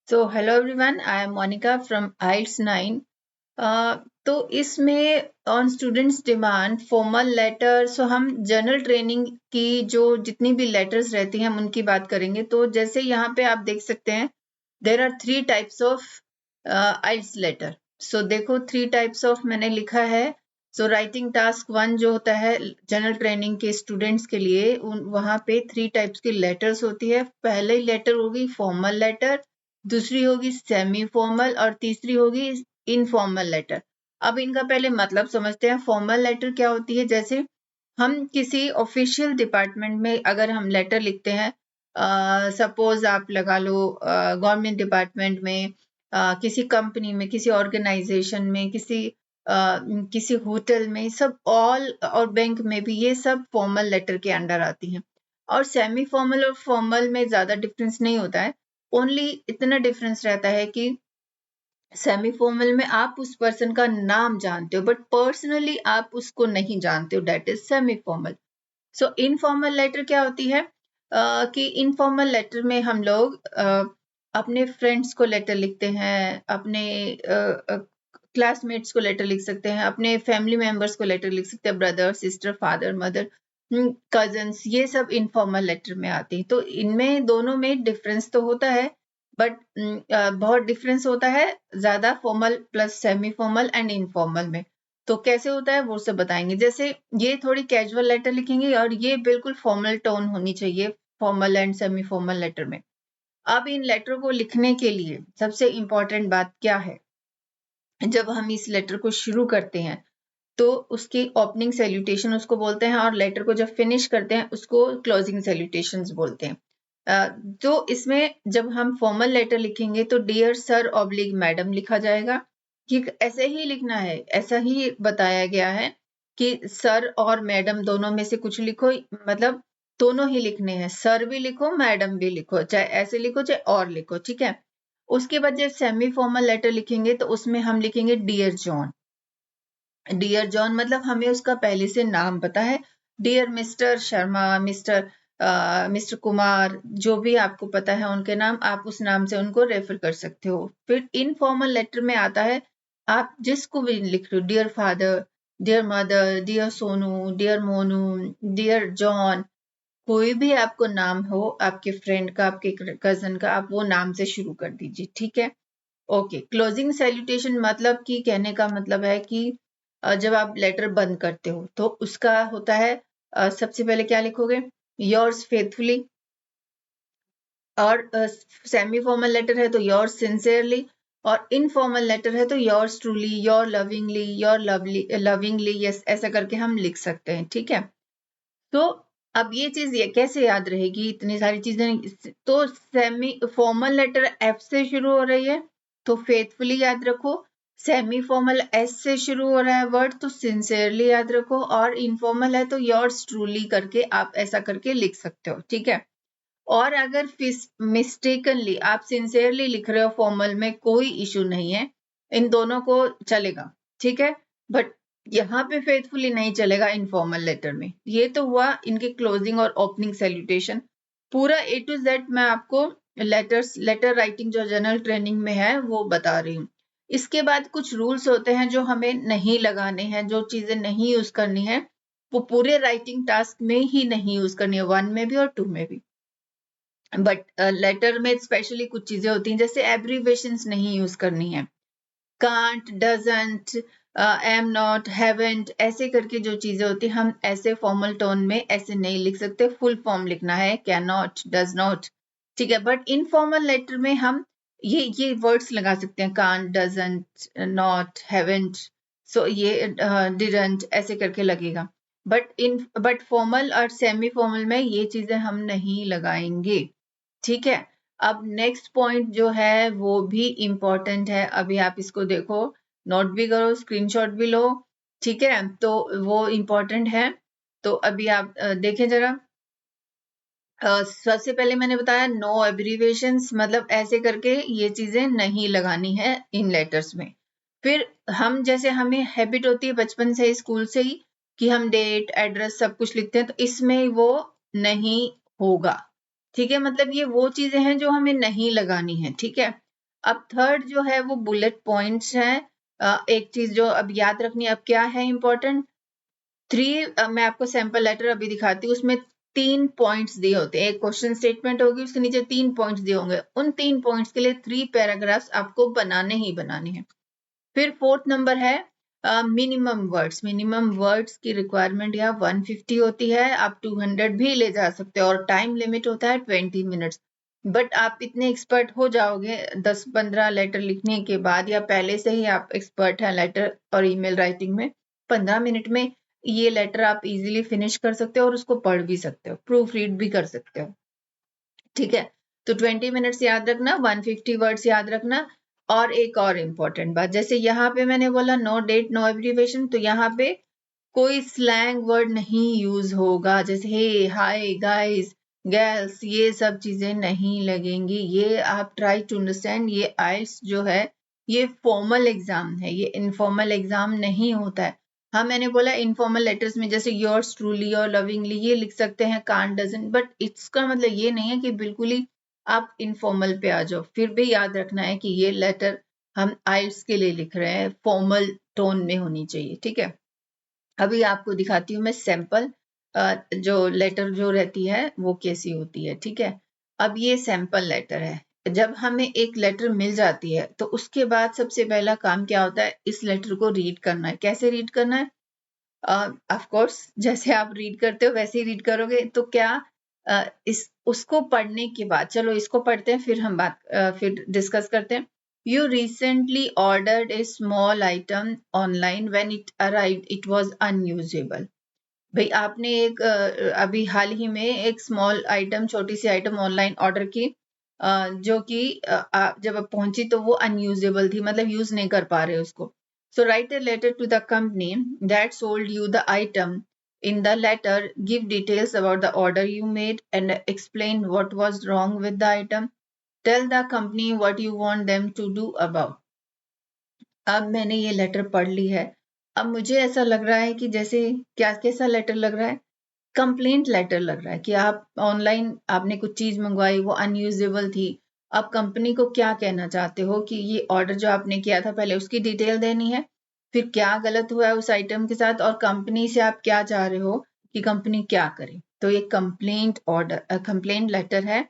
So hello everyone, I am Monica from IELTS 9. तो इसमें on students demand formal letter, so हम general training की जो जितनी भी लेटर्स रहती हैं हम उनकी बात करेंगे। तो जैसे यहाँ पे आप देख सकते हैं there are 3 types of IELTS letter. So देखो 3 टाइप्स ऑफ मैंने लिखा है। सो राइटिंग टास्क 1 जो होता है जनरल ट्रेनिंग के स्टूडेंट्स के लिए, वहाँ पे 3 टाइप्स की लेटर्स होती है। पहले लेटर होगी फॉर्मल लेटर, दूसरी होगी सेमी फॉर्मल और तीसरी होगी इनफॉर्मल लेटर। अब इनका पहले मतलब समझते हैं। फॉर्मल लेटर क्या होती है, जैसे हम किसी ऑफिशियल डिपार्टमेंट में अगर हम लेटर लिखते हैं, सपोज आप लगा लो गवर्नमेंट डिपार्टमेंट में, किसी कंपनी में, किसी ऑर्गेनाइजेशन में, किसी होटल में, सब ऑल, और बैंक में भी, ये सब फॉर्मल लेटर के अंडर आती हैं। और सेमी फॉर्मल और फॉर्मल में ज्यादा डिफरेंस नहीं होता है। ओनली इतना डिफरेंस रहता है कि सेमी फॉर्मल में आप उस पर्सन का नाम जानते हो बट पर्सनली आप उसको नहीं जानते हो, that is semi formal. So informal letter क्या होती है, कि इनफॉर्मल लेटर में हम लोग अपने फ्रेंड्स को लेटर लिखते हैं, अपने क्लासमेट्स को लेटर लिख सकते हैं, अपने फैमिली मेंबर्स को लेटर लिख सकते हैं, brother sister father mother cousins, ये सब इनफॉर्मल लेटर में आती है। तो इनमें दोनों में डिफरेंस तो होता है बट बहुत डिफरेंस होता है ज्यादा formal plus semi formal and informal में। तो कैसे होता है वो सब बताएंगे। जैसे ये थोड़ी कैजुअल लेटर लिखेंगे और ये बिल्कुल फॉर्मल टोन होनी चाहिए formal and semi formal letter में। अब इन लेटर को लिखने के लिए सबसे इम्पोर्टेंट बात क्या है, जब हम इस लेटर को शुरू करते हैं तो उसकी ओपनिंग सैल्यूटेशन उसको बोलते हैं, और लेटर को जब फिनिश करते हैं उसको क्लोजिंग सैल्यूटेशंस बोलते हैं। तो इसमें जब हम फॉर्मल लेटर लिखेंगे तो डियर सर ऑब्लिक मैडम लिखा जाएगा, कि ऐसे ही लिखना है, ऐसा ही बताया गया है कि सर और मैडम दोनों में से कुछ लिखो, मतलब दोनों ही लिखने हैं, सर भी लिखो मैडम भी लिखो, चाहे ऐसे लिखो चाहे और लिखो, ठीक है। उसके बाद जब सेमी फॉर्मल लेटर लिखेंगे तो उसमें हम लिखेंगे डियर जॉन। डियर जॉन मतलब हमें उसका पहले से नाम पता है, dear mister Sharma, mister Kumar, जो भी आपको पता है उनके नाम, आप उस नाम से उनको रेफर कर सकते हो। फिर इनफॉर्मल लेटर में आता है आप जिसको भी लिख रहे हो, dear father, dear mother, dear Sonu, dear Monu, dear John, कोई भी आपको नाम हो आपके फ्रेंड का, आपके कजन का, आप वो नाम से शुरू कर दीजिए, ठीक है। ओके, क्लोजिंग सैल्यूटेशन मतलब कि कहने का मतलब है कि जब आप लेटर बंद करते हो तो उसका होता है, सबसे पहले क्या लिखोगे, योर्स फेथफुली, और सेमी फॉर्मल लेटर है तो योर्स सिंसियरली, और इनफॉर्मल लेटर है तो yours truly, your lovingly, your lovingly, yes, ऐसा करके हम लिख सकते हैं, ठीक है। तो अब ये चीज ये कैसे याद रहेगी, इतनी सारी चीजें। तो सेमी फॉर्मल लेटर एफ से शुरू हो रही है तो फेथफुली याद रखो, सेमी फॉर्मल एस से शुरू हो रहा है वर्ड तो सिंसियरली याद रखो, और इनफॉर्मल है तो योर्स ट्रूली करके आप ऐसा करके लिख सकते हो, ठीक है। और अगर मिस्टेकनली आप सिंसियरली लिख रहे हो फॉर्मल में, कोई इशू नहीं है, इन दोनों को चलेगा, ठीक है। बट यहाँ पे फेथफुली नहीं चलेगा इनफॉर्मल लेटर में। ये तो हुआ इनके क्लोजिंग और ओपनिंग सैल्यूटेशन। पूरा A to Z मैं आपको लेटर राइटिंग जो जनरल ट्रेनिंग में है वो बता रही हूँ। इसके बाद कुछ रूल्स होते हैं जो हमें नहीं लगाने हैं, जो चीजें नहीं यूज करनी है वो पूरे राइटिंग टास्क में ही नहीं यूज करनी है, 1 में भी और 2 में भी। बट लेटर में स्पेशली कुछ चीजें होती हैं, जैसे एब्रीवेशंस नहीं यूज करनी है, can't, doesn't, am not, haven't, ऐसे करके जो चीजें होती हैं हम ऐसे फॉर्मल टोन में ऐसे नहीं लिख सकते, फुल फॉर्म लिखना है, कैन नॉट, डज नॉट, ठीक है। बट इनफॉर्मल लेटर में हम ये वर्ड्स लगा सकते हैं, कांट, डजंट, नॉट, हैवेंट, सो ये डिडंट, ऐसे करके लगेगा। बट फॉर्मल और सेमी फॉर्मल में ये चीजें हम नहीं लगाएंगे, ठीक है। अब नेक्स्ट पॉइंट जो है वो भी इम्पोर्टेंट है, अभी आप इसको देखो, नोट भी करो, स्क्रीनशॉट भी लो, ठीक है। तो वो इम्पोर्टेंट है, तो अभी आप देखें जरा। सबसे पहले मैंने बताया नो एब्रीवेशंस, मतलब ऐसे करके ये चीजें नहीं लगानी है इन लेटर्स में। फिर हम जैसे हमें हैबिट होती है बचपन से ही, स्कूल से ही, कि हम डेट एड्रेस सब कुछ लिखते हैं, तो इसमें वो नहीं होगा, ठीक है। मतलब ये वो चीजें हैं जो हमें नहीं लगानी है, ठीक है। अब थर्ड जो है वो बुलेट पॉइंट्स हैं। एक चीज जो अब याद रखनी है, अब क्या है इंपॉर्टेंट, मैं आपको सैंपल लेटर अभी दिखाती हूँ, उसमें 3 पॉइंट्स दिए होते हैं। एक क्वेश्चन स्टेटमेंट होगी, उसके नीचे 3 पॉइंट्स दिए होंगे। उन 3 पॉइंट्स के लिए 3 पैराग्राफ्स आपको बनाने ही बनाने हैं। फिर फोर्थ नंबर है मिनिमम वर्ड्स। मिनिमम वर्ड्स की रिक्वायरमेंट यहाँ 150 होती है, आप 200 भी ले जा सकते हो, और टाइम लिमिट होता है 20 मिनट्स। बट आप इतने एक्सपर्ट हो जाओगे 10-15 लेटर लिखने के बाद, या पहले से ही आप एक्सपर्ट हैं लेटर और ईमेल राइटिंग में, 15 मिनट में ये लेटर आप इजीली फिनिश कर सकते हो और उसको पढ़ भी सकते हो, प्रूफ रीड भी कर सकते हो। ठीक है, तो 20 मिनट्स याद रखना, 150 वर्ड्स याद रखना। और एक और इम्पोर्टेंट बात, जैसे यहाँ पे मैंने बोला नो डेट नो एब्रीविएशन, तो यहाँ पे कोई स्लैंग वर्ड नहीं यूज होगा, जैसे हे, हाय, गाइस, गर्ल्स, ये सब चीजें नहीं लगेंगी। ये आप ट्राई टू अंडरस्टैंड, ये आइल्स जो है ये फॉर्मल एग्जाम है, ये इनफॉर्मल एग्जाम नहीं होता है। हाँ, मैंने बोला इनफॉर्मल लेटर्स में जैसे योर्स ट्रूली और लविंगली ये लिख सकते हैं, कांट, डजंट, बट इसका मतलब ये नहीं है कि बिल्कुल ही आप इनफॉर्मल पे आ जाओ। फिर भी याद रखना है कि ये लेटर हम आइल्स के लिए लिख रहे हैं, फॉर्मल टोन में होनी चाहिए। ठीक है, अभी आपको दिखाती हूँ मैं सैंपल, जो लेटर जो रहती है वो कैसी होती है। ठीक है, अब ये सैंपल लेटर है। जब हमें एक लेटर मिल जाती है तो उसके बाद सबसे पहला काम क्या होता है, इस लेटर को रीड करना है। कैसे रीड करना है? ऑफ कोर्स जैसे आप रीड करते हो वैसे ही रीड करोगे। तो क्या इस उसको पढ़ने के बाद, चलो इसको पढ़ते हैं, फिर डिस्कस करते हैं। You recently ordered a small item online. When it arrived, it was unusable. भाई आपने अभी हाल ही में एक स्मॉल आइटम, छोटी सी आइटम ऑनलाइन ऑर्डर की, जो कि जब पहुंची तो वो अनयूजेबल थी, मतलब यूज नहीं कर पा रहे उसको। So write a letter to the company that sold you the item. In the letter, give details about the order you made and explain what was wrong with the item. Tell the company what you want them to do about. अब मैंने ये letter पढ़ ली है। अब मुझे ऐसा लग रहा है कि जैसे क्या, कैसा लेटर लग रहा है? कंप्लेंट लेटर लग रहा है कि आप ऑनलाइन आपने कुछ चीज मंगवाई, वो अनयूजेबल थी। अब कंपनी को क्या कहना चाहते हो कि ये ऑर्डर जो आपने किया था पहले उसकी डिटेल देनी है, फिर क्या गलत हुआ है उस आइटम के साथ, और कंपनी से आप क्या चाह रहे हो कि कंपनी क्या करे। तो ये कंप्लेंट लेटर है।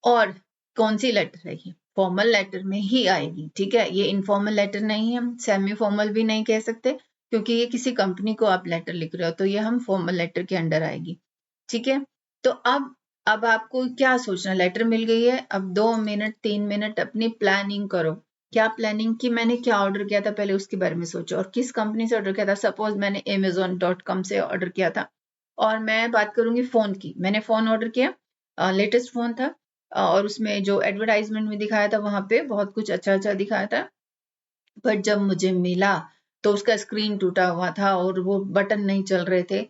और कौन सी लेटर है ये? फॉर्मल लेटर में ही आएगी। ठीक है, ये इनफॉर्मल लेटर नहीं है, हम सेमी फॉर्मल भी नहीं कह सकते, क्योंकि ये किसी कंपनी को आप लेटर लिख रहे हो, तो ये हम फॉर्मल लेटर के अंडर आएगी। ठीक है, तो अब आपको क्या सोचना, लेटर मिल गई है, अब 2 मिनट 3 मिनट अपनी प्लानिंग करो। क्या प्लानिंग की? मैंने क्या ऑर्डर किया था पहले उसके बारे में सोचो, और किस कंपनी से ऑर्डर किया था। सपोज मैंने amazon.com से ऑर्डर किया था, और मैं बात करूंगी फोन की। मैंने फोन ऑर्डर किया, लेटेस्ट फोन था, और उसमें जो एडवर्टाइजमेंट में दिखाया था वहां पे बहुत कुछ अच्छा अच्छा दिखाया था। बट जब मुझे मिला तो उसका स्क्रीन टूटा हुआ था और वो बटन नहीं चल रहे थे।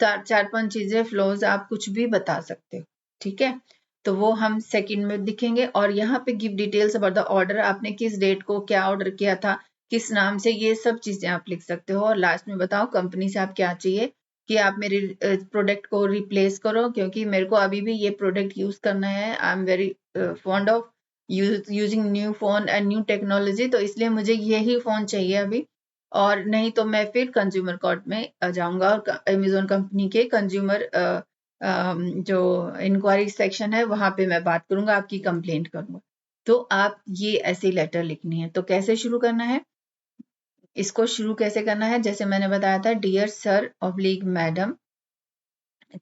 चार पांच चीजें, फ्लॉज आप कुछ भी बता सकते हो। ठीक है, तो वो हम सेकंड में दिखेंगे। और यहाँ पे give details about the order, आपने किस डेट को क्या ऑर्डर किया था, किस नाम से, ये सब चीजें आप लिख सकते हो। और लास्ट में बताओ कंपनी से आप क्या चाहिए कि आप मेरे प्रोडक्ट को रिप्लेस करो, क्योंकि मेरे को अभी भी ये प्रोडक्ट यूज करना है। I am very fond of using new phone and new technology, तो इसलिए मुझे यही फोन चाहिए अभी, और नहीं तो मैं फिर कंज्यूमर कोर्ट में जाऊंगा और अमेजोन कंपनी के कंज्यूमर जो इंक्वायरी सेक्शन है वहां पे मैं बात करूंगा, आपकी कंप्लेंट करूंगा। तो आप ये ऐसी लेटर लिखनी है। तो कैसे शुरू करना है इसको? शुरू कैसे करना है, जैसे मैंने बताया था, डियर सर ऑब्लिक मैडम।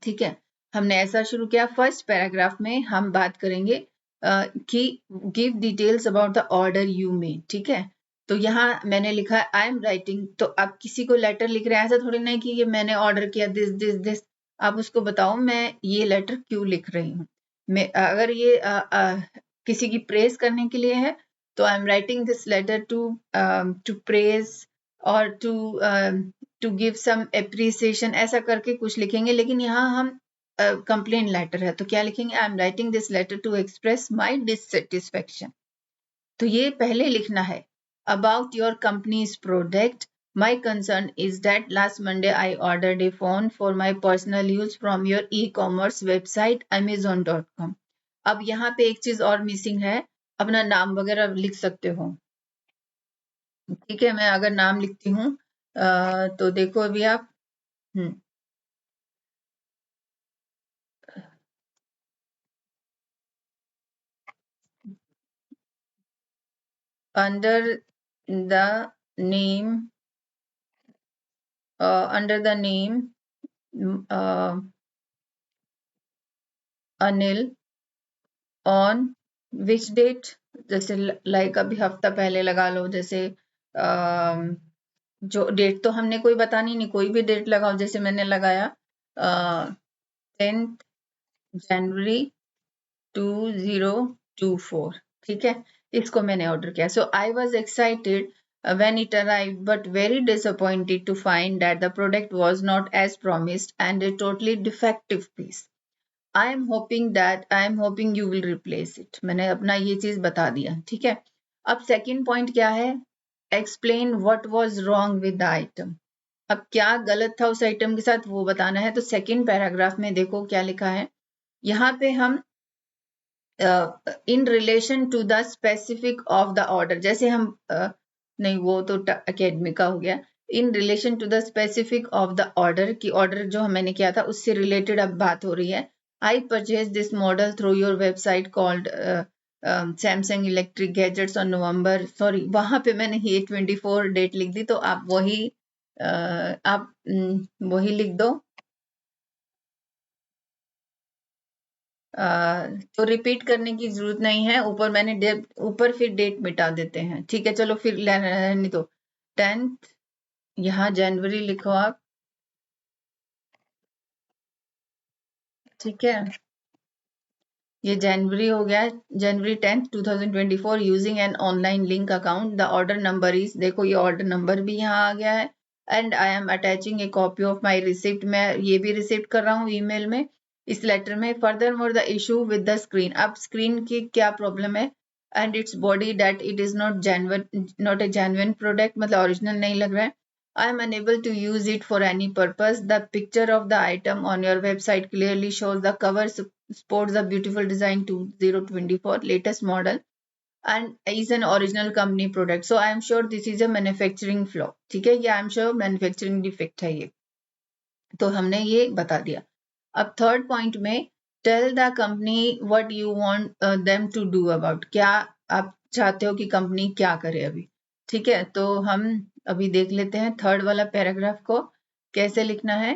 ठीक है, हमने ऐसा शुरू किया। फर्स्ट पैराग्राफ में हम बात करेंगे कि give details about the order you made. ठीक है, तो यहाँ मैंने लिखा है आई एम राइटिंग। तो आप किसी को लेटर लिख रहे हैं, ऐसा थोड़ी नहीं कि ये मैंने ऑर्डर किया दिस दिस दिस। आप उसको बताओ मैं ये लेटर क्यों लिख रही हूँ। मैं अगर ये किसी की प्रेज करने के लिए है तो I am writing this letter to praise और टू गिव सम एप्रिसिएशन, ऐसा करके कुछ लिखेंगे। लेकिन यहाँ हम कंप्लेंट लेटर है तो क्या लिखेंगे? I am writing this letter to express my dissatisfaction. तो ये पहले लिखना है। About your company's product, my concern is that last Monday I ordered a phone for my personal use from your e commerce website amazon.com. अब यहाँ पे एक चीज और मिसिंग है, अपना नाम वगैरह लिख सकते हो। ठीक है, मैं अगर नाम लिखती हूँ तो देखो अभी आप under the name under the name Anil on which date, जैसे लाइक अभी हफ्ता पहले लगा लो, जैसे जो डेट तो हमने कोई बतानी नहीं, कोई भी डेट लगाओ, जैसे मैंने लगाया 10th जनवरी 2024। ठीक है, इसको मैंने ऑर्डर किया। So I was excited when it arrived but very disappointed to find that the product was not as promised and a totally defective piece. I am hoping you will replace it. मैंने अपना ये चीज बता दिया। ठीक है, अब second point क्या है, explain what was wrong with the item. अब क्या गलत था उस आइटम के साथ वो बताना है। तो सेकंड पैराग्राफ में देखो क्या लिखा है, यहाँ पे हम in relation to the specific of the order, जैसे हम नहीं वो तो अकेडमिक का हो गया, in relation to the specific of the order की ऑर्डर जो मैंने किया था उससे रिलेटेड अब बात हो रही है। I purchase this model through your website called Samsung electric gadgets on November, sorry वहां पे मैंने ये 24 डेट लिख दी, तो आप वही लिख दो। तो रिपीट करने की जरूरत नहीं है, ऊपर मैंने डेट, ऊपर फिर डेट मिटा देते हैं। ठीक है, चलो फिर नहीं तो 10th, यहाँ जनवरी लिखो आप। ठीक है, ये जनवरी हो गया, जनवरी 10th 2024 using an online link account. The order number is, देखो ये ऑर्डर नंबर भी यहाँ आ गया है। And I am attaching A copy of my receipt, मैं ये भी रिसिप्ट कर रहा हूँ ईमेल में, इस लेटर में। Further more the issue with the screen, अब स्क्रीन की क्या प्रॉब्लम है, and its body that it is not a genuine product, मतलब ओरिजिनल नहीं लग रहा है। I am unable to use it for any purpose. The picture of the item on your website clearly shows the cover sports a beautiful design 2024 latest model and is an original company product. So I am sure this is a manufacturing flaw. ठीक है, ये I am sure manufacturing defect है ये, तो हमने ये बता दिया। अब थर्ड पॉइंट में tell the company what you want them to do about, क्या आप चाहते हो कि कंपनी क्या करे अभी। ठीक है, तो हम अभी देख लेते हैं थर्ड वाला पैराग्राफ को कैसे लिखना है।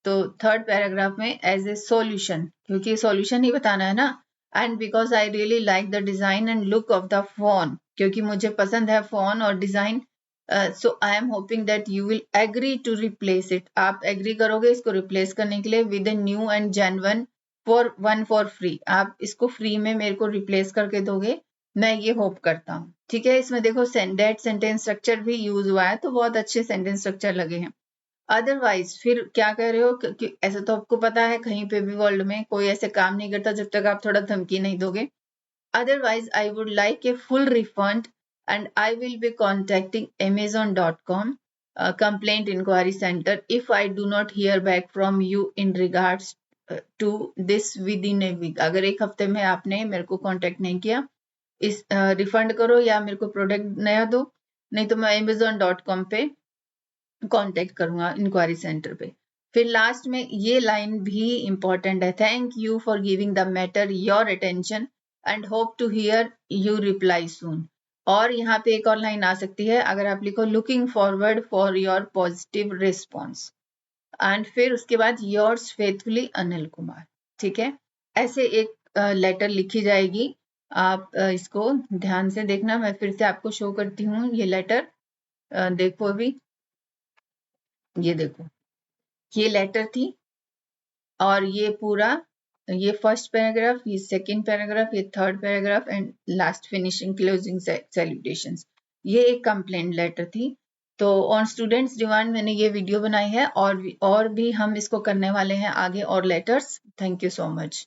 तो थर्ड पैराग्राफ में एज ए सॉल्यूशन, क्योंकि सॉल्यूशन ही बताना है ना, and because I really like the design and look of the phone, क्योंकि मुझे पसंद है फोन और design, so I am hoping that you will agree to replace it, आप एग्री करोगे इसको रिप्लेस करने के लिए with a new and genuine for free, आप इसको फ्री में मेरे को रिप्लेस करके दोगे, मैं ये होप करता हूँ। ठीक है, इसमें देखो डेट सेंटेंस स्ट्रक्चर भी यूज हुआ है, तो बहुत अच्छे सेंटेंस स्ट्रक्चर लगे हैं। अदरवाइज फिर क्या कह रहे हो कि ऐसा तो आपको पता है कहीं पे भी वर्ल्ड में कोई ऐसे काम नहीं करता जब तक आप थोड़ा धमकी नहीं दोगे। Otherwise I would like a full refund and I will be contacting amazon.com complaint inquiry center if I do not hear back from you in regards to this within a week। अगर एक हफ्ते में आपने मेरे को contact नहीं किया, इस रिफंड करो या मेरे को प्रोडक्ट नया दो, नहीं तो मैं amazon.com पे कांटेक्ट करूंगा इंक्वायरी सेंटर पे। फिर लास्ट में ये लाइन भी इंपॉर्टेंट है, thank you for giving the matter your attention and hope to hear you reply soon. और यहाँ पे एक और लाइन आ सकती है, अगर आप लिखो looking forward for your positive response, and फिर उसके बाद योर्स फेथफुली अनिल कुमार। ठीक है, ऐसे एक लेटर लिखी जाएगी, आप इसको ध्यान से देखना। मैं फिर से आपको शो करती हूँ ये लेटर, देखो अभी, ये देखो ये लेटर थी, और ये पूरा, ये फर्स्ट पैराग्राफ, ये सेकंड पैराग्राफ, ये third paragraph and last finishing closing salutations, ये एक कंप्लेंट लेटर थी। तो ऑन स्टूडेंट्स डिमांड मैंने ये वीडियो बनाई है, और भी हम इसको करने वाले हैं आगे और letters. Thank you so much.